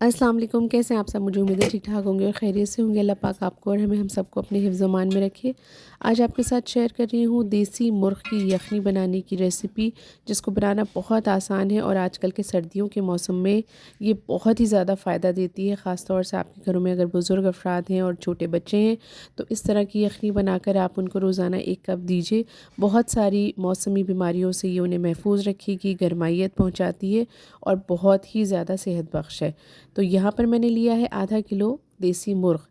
अस्सलाम वालेकुम। कैसे हैं आप सब? मुझे उम्मीद है ठीक ठाक होंगे और खैरियत से होंगे। अल्लाह पाक आपको और हमें हम सबको अपने हिफ्ज़-ओ-मान में रखे। आज आपके साथ शेयर कर रही हूँ देसी मुर्ग़ की यखनी बनाने की रेसिपी, जिसको बनाना बहुत आसान है और आजकल के सर्दियों के मौसम में ये बहुत ही ज़्यादा फ़ायदा देती है। ख़ास तौर से आपके घरों में अगर बुज़ुर्ग अफ़राद हैं और छोटे बच्चे हैं तो इस तरह की यखनी बनाकर आप उनको रोज़ाना 1 कप दीजिए। बहुत सारी मौसमी बीमारियों से ये उन्हें महफूज़ रखेगी, गरमाइयत पहुँचाती है और बहुत ही ज़्यादा सेहत बख्श है। तो यहाँ पर मैंने लिया है आधा किलो देसी मुर्ग़।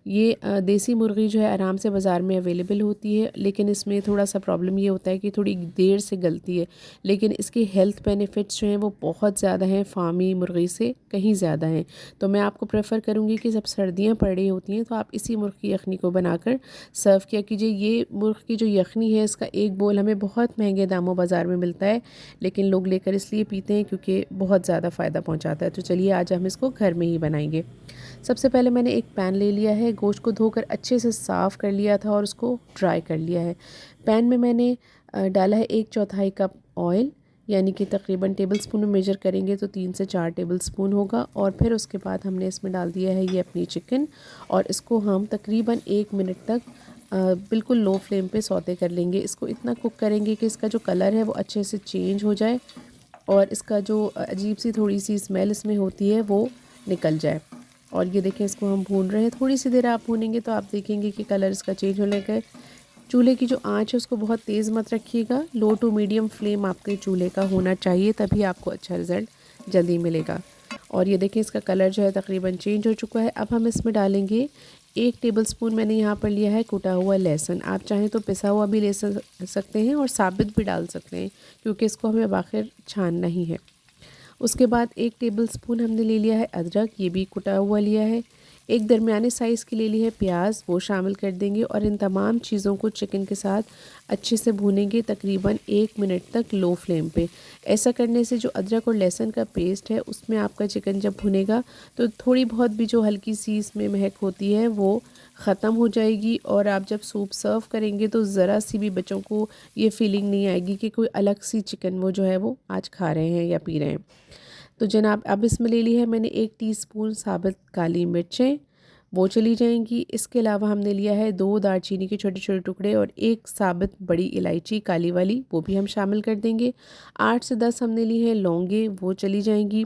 ये देसी मुर्ग़ी जो है आराम से बाज़ार में अवेलेबल होती है, लेकिन इसमें थोड़ा-सा प्रॉब्लम ये होता है कि थोड़ी देर से गलती है। लेकिन इसके हेल्थ बेनिफिट्स जो हैं वो बहुत ज़्यादा हैं, फ़ार्मी मुर्ग़ी से कहीं ज़्यादा हैं। तो मैं आपको प्रेफ़र करूँगी कि जब सर्दियाँ पड़ रही होती हैं तो आप इसी मुर्ग़ की यखनी को बनाकर सर्व किया कीजिए। ये मुर्ग़ की जो यखनी है इसका एक बोल हमें बहुत महँगे दामों बाज़ार में मिलता है, लेकिन लोग लेकर इसलिए पीते हैं क्योंकि बहुत ज़्यादा फ़ायदा पहुँचाता है। तो चलिए आज हम इसको घर में ही बनाएँगे। सबसे पहले मैंने एक पैन ले लिया है, गोश्त को धोकर अच्छे से साफ़ कर लिया था और उसको ड्राई कर लिया है। पैन में मैंने डाला है 1/4 कप ऑयल, यानी कि तकरीबन टेबलस्पून में मेजर करेंगे तो 3 से 4 टेबलस्पून होगा। और फिर उसके बाद हमने इसमें डाल दिया है ये अपनी चिकन और इसको हम तकरीबन 1 मिनट तक बिल्कुल लो फ्लेम पे सौते कर लेंगे। इसको इतना कुक करेंगे कि इसका जो कलर है वो अच्छे से चेंज हो जाए और इसका जो अजीब सी थोड़ी सी स्मेल इसमें होती है वो निकल जाए। और ये देखें इसको हम भून रहे हैं। थोड़ी सी देर आप भूनेंगे तो आप देखेंगे कि कलर इसका चेंज होने लगा है। चूल्हे की जो आंच है उसको बहुत तेज़ मत रखिएगा, लो टू मीडियम फ्लेम आपके चूल्हे का होना चाहिए, तभी आपको अच्छा रिज़ल्ट जल्दी मिलेगा। और ये देखें इसका कलर जो है तकरीबन चेंज हो चुका है। अब हम इसमें डालेंगे 1 टेबलस्पून मैंने यहाँ पर लिया है कुटा हुआ लहसुन। आप चाहें तो पिसा हुआ भी ले सकते हैं और साबित भी डाल सकते हैं, क्योंकि इसको हमें आखिर छानना ही है। उसके बाद 1 टेबलस्पून हमने ले लिया है अदरक, ये भी कुटा हुआ लिया है। एक दरमियाने साइज़ की ले ली है प्याज, वो शामिल कर देंगे और इन तमाम चीज़ों को चिकन के साथ अच्छे से भूनेंगे तकरीबन 1 मिनट तक लो फ्लेम पे। ऐसा करने से जो अदरक और लहसुन का पेस्ट है उसमें आपका चिकन जब भुनेगा तो थोड़ी बहुत भी जो हल्की सी इसमें महक होती है वो ख़त्म हो जाएगी और आप जब सूप सर्व करेंगे तो ज़रा सी भी बच्चों को ये फीलिंग नहीं आएगी कि कोई अलग सी चिकन वो जो है वो आज खा रहे हैं या पी रहे हैं। तो जनाब अब इसमें ले ली है मैंने 1 टीस्पून साबुत काली मिर्चें, वो चली जाएंगी। इसके अलावा हमने लिया है 2 दालचीनी के छोटे-छोटे टुकड़े और 1 साबुत बड़ी इलायची काली वाली, वो भी हम शामिल कर देंगे। 8 से 10 हमने ली है लौंगे, वो चली जाएंगी।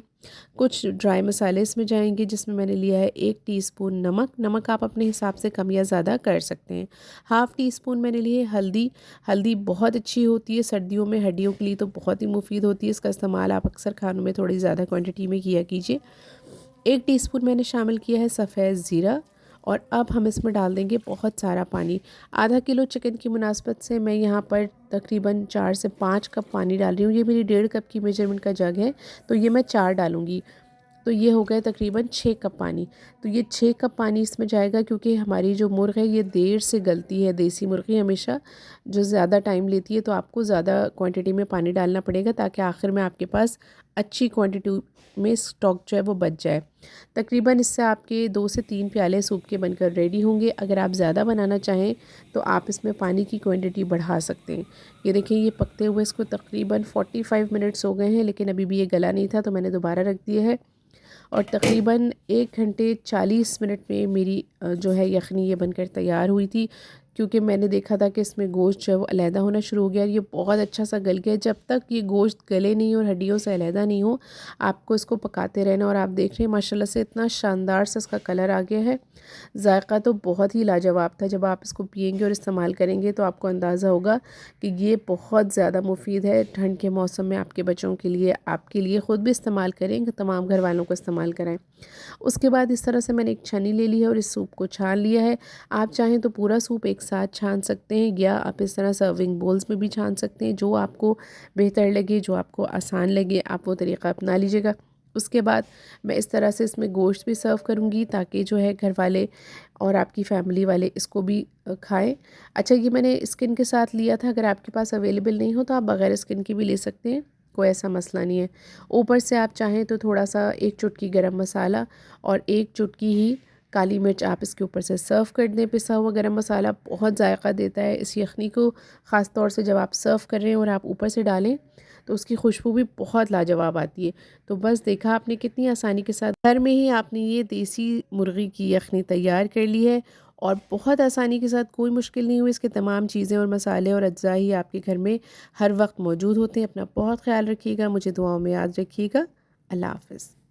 कुछ ड्राई मसाले इसमें जाएंगे, जिसमें मैंने लिया है 1 टीस्पून नमक। नमक आप अपने हिसाब से कम या ज़्यादा कर सकते हैं। हाफ़ टी स्पून मैंने ली है हल्दी। हल्दी बहुत अच्छी होती है सर्दियों में, हड्डियों के लिए तो बहुत ही मुफीद होती है। इसका इस्तेमाल आप अक्सर खानों में थोड़ी ज़्यादा क्वांटिटी में किया कीजिए। 1 टीस्पून मैंने शामिल किया है सफ़ेद ज़ीरा और अब हम इसमें डाल देंगे बहुत सारा पानी। आधा किलो चिकन की मुनासबत से मैं यहाँ पर तकरीबन 4 से 5 कप पानी डाल रही हूँ। ये मेरी 1.5 कप की मेजरमेंट का जग है, तो ये मैं 4 डालूँगी। तो ये हो गए तकरीबन 6 कप पानी। तो ये 6 कप पानी इसमें जाएगा, क्योंकि हमारी जो मुर्ग़ है ये देर से गलती है। देसी मुर्ग़ी हमेशा जो ज़्यादा टाइम लेती है, तो आपको ज़्यादा क्वांटिटी में पानी डालना पड़ेगा ताकि आखिर में आपके पास अच्छी क्वांटिटी में स्टॉक जो है वो बच जाए। तकरीबन इससे आपके 2 से 3 प्याले सूप के बनकर रेडी होंगे। अगर आप ज़्यादा बनाना चाहें तो आप इसमें पानी की क्वांटिटी बढ़ा सकते हैं। ये देखिए ये पकते हुए इसको तकरीबन 45 मिनट्स हो गए हैं, लेकिन अभी भी ये गला नहीं था, तो मैंने दोबारा रख दिया है। और तकरीबन 1 घंटे 40 मिनट में मेरी जो है यखनी ये बनकर तैयार हुई थी, क्योंकि मैंने देखा था कि इसमें गोश्त जो है वो अलहदा होना शुरू हो गया और ये बहुत अच्छा सा गल गया। जब तक ये गोश्त गले नहीं और हड्डियों से अलहदा नहीं हो, आपको इसको पकाते रहना। और आप देख रहे हैं माशाल्लाह से इतना शानदार सा इसका कलर आ गया है। जायका तो बहुत ही लाजवाब था। जब आप इसको पिएंगे और इस्तेमाल करेंगे तो आपको अंदाज़ा होगा कि ये बहुत ज़्यादा मुफीद है ठंड के मौसम में आपके बच्चों के लिए, आपके लिए। ख़ुद भी इस्तेमाल करें, तमाम घर वालों को इस्तेमाल कराएं। उसके बाद इस तरह से मैंने एक छन्नी ले ली है और इस सूप को छान लिया है। आप चाहें तो पूरा सूप एक साथ छान सकते हैं, या आप इस तरह सर्विंग बोल्स में भी छान सकते हैं। जो आपको बेहतर लगे, जो आपको आसान लगे, आप वो तरीक़ा अपना लीजिएगा। उसके बाद मैं इस तरह से इसमें गोश्त भी सर्व करूँगी, ताकि जो है घर वाले और आपकी फैमिली वाले इसको भी खाएं। अच्छा, ये मैंने स्किन के साथ लिया था। अगर आपके पास अवेलेबल नहीं हो तो आप बग़ैर स्किन के भी ले सकते हैं, कोई ऐसा मसला नहीं है। ऊपर से आप चाहें तो थोड़ा सा 1 चुटकी गरम मसाला और 1 चुटकी ही काली मिर्च आप इसके ऊपर से सर्व कर दें। पिसा हुआ गरम मसाला बहुत जायका देता है इस यखनी को, ख़ास तौर से जब आप सर्व कर रहे हैं और आप ऊपर से डालें तो उसकी खुशबू भी बहुत लाजवाब आती है। तो बस देखा आपने कितनी आसानी के साथ घर में ही आपने ये देसी मुर्गी की यखनी तैयार कर ली है और बहुत आसानी के साथ, कोई मुश्किल नहीं हुई। इसके तमाम चीज़ें और मसाले और अज्जा ही आपके घर में हर वक्त मौजूद होते हैं। अपना बहुत ख्याल रखिएगा, मुझे दुआओं में याद रखिएगा। अल्लाह हाफ़िज़।